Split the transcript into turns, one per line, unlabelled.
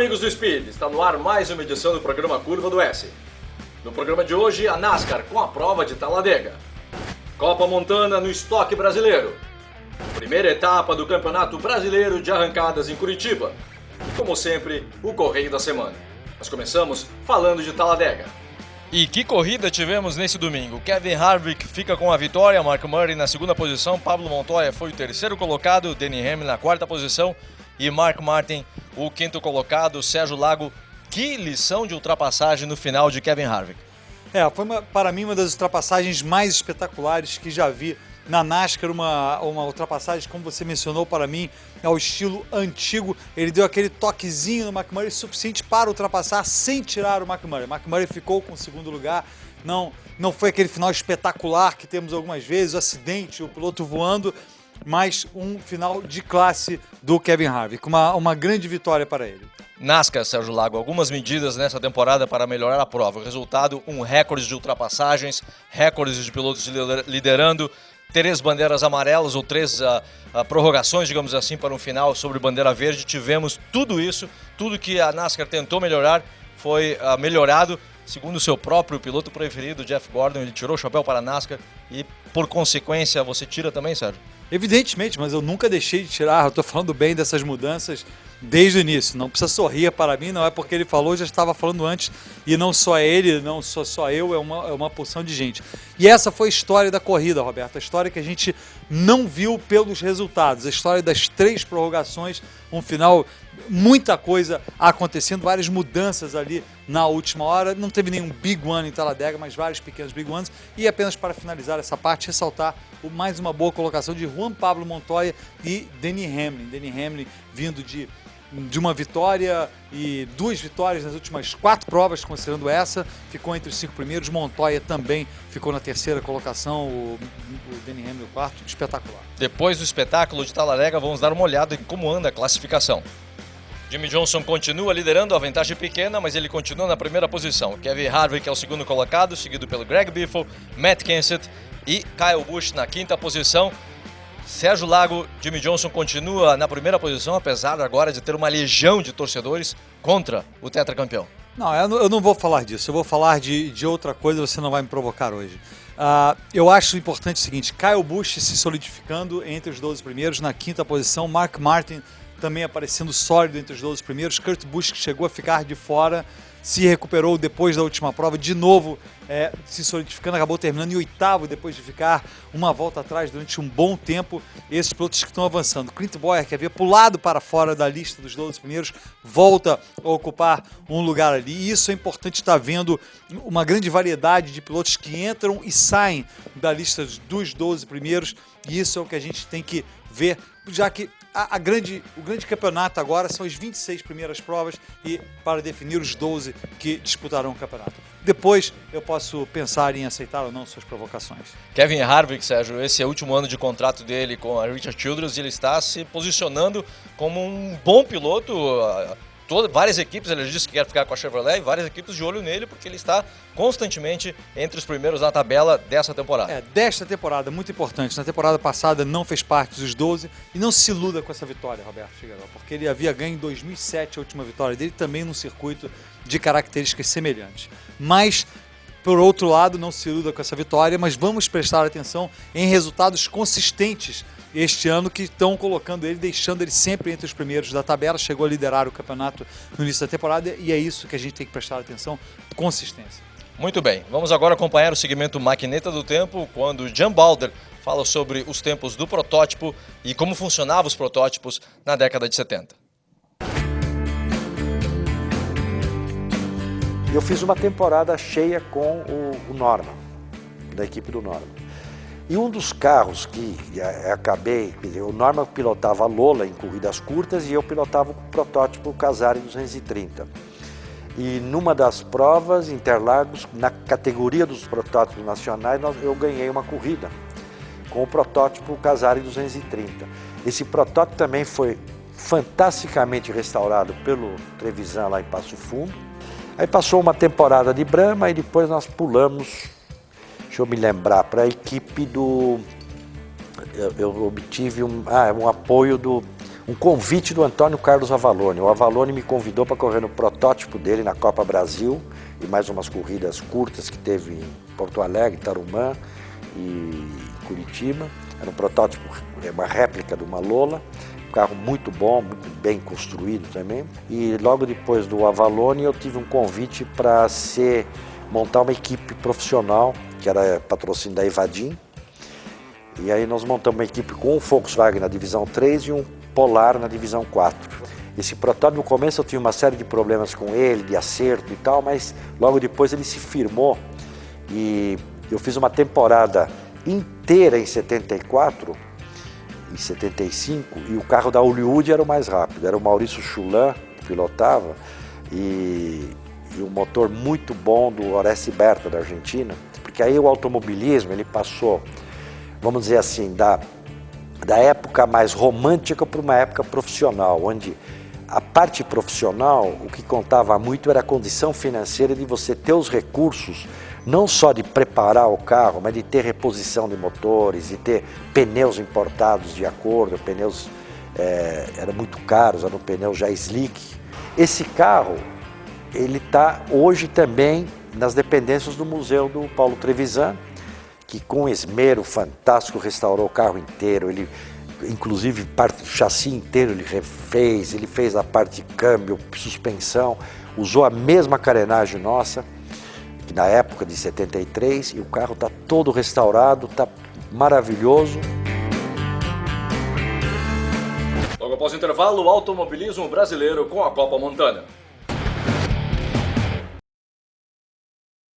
amigos do Speed, está no ar mais uma edição do programa Curva do S. No programa de hoje, a NASCAR com a prova de Talladega. Copa Montana no estoque brasileiro. Primeira etapa do Campeonato Brasileiro de Arrancadas em Curitiba. E como sempre, o Correio da Semana. Nós começamos falando de Talladega.
E que corrida tivemos nesse domingo. Kevin Harvick fica com a vitória, Mark Murray na segunda posição, Pablo Montoya foi o terceiro colocado, Denny Hamlin na quarta posição e Mark Martin o quinto colocado. Sérgio Lago, que lição de ultrapassagem no final de Kevin Harvick.
Foi para mim uma das ultrapassagens mais espetaculares que já vi na NASCAR, uma ultrapassagem, como você mencionou, para mim, ao estilo antigo. Ele deu aquele toquezinho no McMurray suficiente para ultrapassar sem tirar o McMurray. O McMurray ficou com o segundo lugar, não foi aquele final espetacular que temos algumas vezes, o acidente, o piloto voando, mas um final de classe do Kevin Harvick, uma grande vitória para ele.
NASCAR, Sérgio Lago, algumas medidas nessa temporada para melhorar a prova. O resultado, um recorde de ultrapassagens, recordes de pilotos liderando, 3 bandeiras amarelas ou 3 prorrogações, digamos assim, para um final sobre bandeira verde. Tivemos tudo isso, tudo que a NASCAR tentou melhorar foi melhorado. Segundo o seu próprio piloto preferido, Jeff Gordon, ele tirou o chapéu para a NASCAR e, por consequência, você tira também, Sérgio?
Evidentemente, mas eu nunca deixei de tirar, eu estou falando bem dessas mudanças desde o início. Não precisa sorrir para mim, não é porque ele falou, eu já estava falando antes, e não só ele, não só eu, é uma porção de gente. E essa foi a história da corrida, Roberto, a história que a gente não viu pelos resultados, a história das 3 prorrogações, um final, muita coisa acontecendo, várias mudanças ali na última hora. Não teve nenhum big one em Talladega, mas vários pequenos big ones. E apenas para finalizar essa parte, ressaltar mais uma boa colocação de Juan Pablo Montoya e Denny Hamlin. Denny Hamlin vindo de uma vitória e 2 vitórias nas últimas 4 provas, considerando essa, ficou entre os 5 primeiros. Montoya também ficou na terceira colocação, o Denny Hamlin o quarto, espetacular.
Depois do espetáculo de Talladega, vamos dar uma olhada em como anda a classificação. Jimmy Johnson continua liderando, a vantagem pequena, mas ele continua na primeira posição. Kevin Harvick é o segundo colocado, seguido pelo Greg Biffle, Matt Kenseth e Kyle Busch na quinta posição. Sérgio Lago, Jimmy Johnson continua na primeira posição, apesar agora de ter uma legião de torcedores contra o tetracampeão.
Não, eu não vou falar disso, eu vou falar de outra coisa, você não vai me provocar hoje. Eu acho importante o seguinte, Kyle Busch se solidificando entre os 12 primeiros, na quinta posição, Mark Martin também aparecendo sólido entre os 12 primeiros, Kurt Busch, que chegou a ficar de fora, se recuperou depois da última prova, de novo se solidificando, acabou terminando em 8º depois de ficar uma volta atrás durante um bom tempo. Esses pilotos que estão avançando, Clint Bowyer, que havia pulado para fora da lista dos 12 primeiros, volta a ocupar um lugar ali, e isso é importante estar vendo uma grande variedade de pilotos que entram e saem da lista dos 12 primeiros, e isso é o que a gente tem que ver, já que o grande campeonato agora são as 26 primeiras provas e para definir os 12 que disputarão o campeonato. Depois eu posso pensar em aceitar ou não suas provocações.
Kevin Harvick, Sérgio, esse é o último ano de contrato dele com a Richard Childress e ele está se posicionando como um bom piloto. Várias equipes, ele disse que quer ficar com a Chevrolet, e várias equipes de olho nele, porque ele está constantemente entre os primeiros na tabela dessa temporada.
Desta temporada, muito importante. Na temporada passada não fez parte dos 12 e não se iluda com essa vitória, Roberto Figueiredo, porque ele havia ganho em 2007 a última vitória dele, também num circuito de características semelhantes. Mas, por outro lado, não se iluda com essa vitória, mas vamos prestar atenção em resultados consistentes este ano que estão colocando ele, deixando ele sempre entre os primeiros da tabela, chegou a liderar o campeonato no início da temporada e é isso que a gente tem que prestar atenção, consistência.
Muito bem, vamos agora acompanhar o segmento Maquineta do Tempo, quando o Jan Balder fala sobre os tempos do protótipo e como funcionavam os protótipos na década de 70.
Eu fiz uma temporada cheia com o Norman, da equipe do Norman. E um dos carros que acabei, o Norman pilotava a Lola em corridas curtas e eu pilotava o protótipo Casari 230. E numa das provas, Interlagos, na categoria dos protótipos nacionais, eu ganhei uma corrida com o protótipo Casari 230. Esse protótipo também foi fantasticamente restaurado pelo Trevisan lá em Passo Fundo. Aí passou uma temporada de Brahma e depois nós pulamos, deixa eu me lembrar, para a equipe do... Eu obtive um apoio um convite do Antônio Carlos Avalone. O Avalone me convidou para correr no protótipo dele na Copa Brasil e mais umas corridas curtas que teve em Porto Alegre, Tarumã e Curitiba. Era um protótipo, uma réplica de uma Lola, um carro muito bom, muito bem construído também. E logo depois do Avalone eu tive um convite para montar uma equipe profissional, que era patrocínio da Evadim. E aí nós montamos uma equipe com um Volkswagen na divisão 3 e um Polar na divisão 4. Esse protótipo, no começo eu tinha uma série de problemas com ele, de acerto e tal, mas logo depois ele se firmou e eu fiz uma temporada inteira em 74 e 75 e o carro da Hollywood era o mais rápido, era o Maurício Chulan que pilotava e um motor muito bom do Horace Berta da Argentina, porque aí o automobilismo ele passou, vamos dizer assim, da época mais romântica para uma época profissional, onde a parte profissional, o que contava muito era a condição financeira de você ter os recursos, não só de preparar o carro, mas de ter reposição de motores, de ter pneus importados de acordo, pneus eram muito caros, eram pneus já slick. Esse carro, ele está hoje também nas dependências do Museu do Paulo Trevisan, que com esmero fantástico restaurou o carro inteiro, ele inclusive parte do chassi inteiro ele refez, ele fez a parte de câmbio, suspensão, usou a mesma carenagem nossa, que na época de 73, e o carro está todo restaurado, está maravilhoso.
Logo após o intervalo, o automobilismo brasileiro com a Copa Montana.